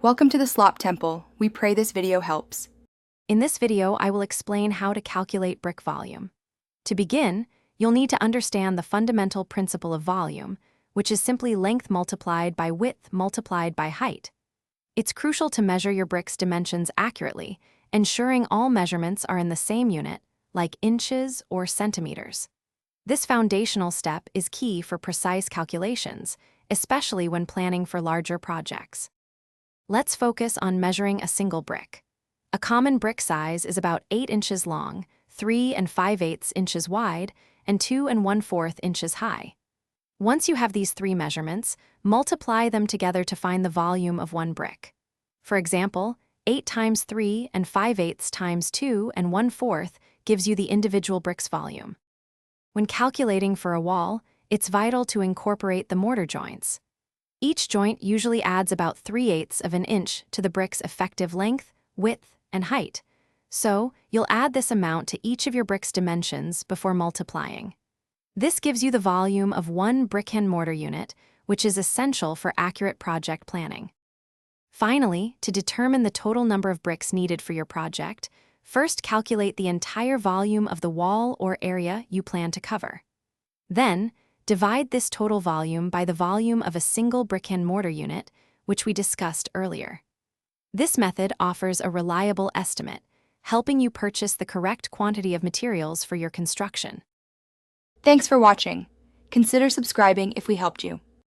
Welcome to the Slop Temple. We pray this video helps. In this video, I will explain how to calculate brick volume. To begin, you'll need to understand the fundamental principle of volume, which is simply length multiplied by width multiplied by height. It's crucial to measure your brick's dimensions accurately, ensuring all measurements are in the same unit, like inches or centimeters. This foundational step is key for precise calculations, especially when planning for larger projects. Let's focus on measuring a single brick. A common brick size is about 8 inches long, 3 5/8 inches wide, and 2 1/4 inches high. Once you have these three measurements, multiply them together to find the volume of one brick. For example, 8 times 3 5/8 times 2 1/4 gives you the individual brick's volume. When calculating for a wall, it's vital to incorporate the mortar joints. Each joint usually adds about 3/8 of an inch to the brick's effective length, width, and height. So, you'll add this amount to each of your brick's dimensions before multiplying. This gives you the volume of one brick-hen mortar unit, which is essential for accurate project planning. Finally, to determine the total number of bricks needed for your project, first calculate the entire volume of the wall or area you plan to cover. Then, divide this total volume by the volume of a single brick-hen mortar unit, which we discussed earlier. This method offers a reliable estimate, helping you purchase the correct quantity of materials for your construction. Thanks for watching. Consider subscribing if we helped you.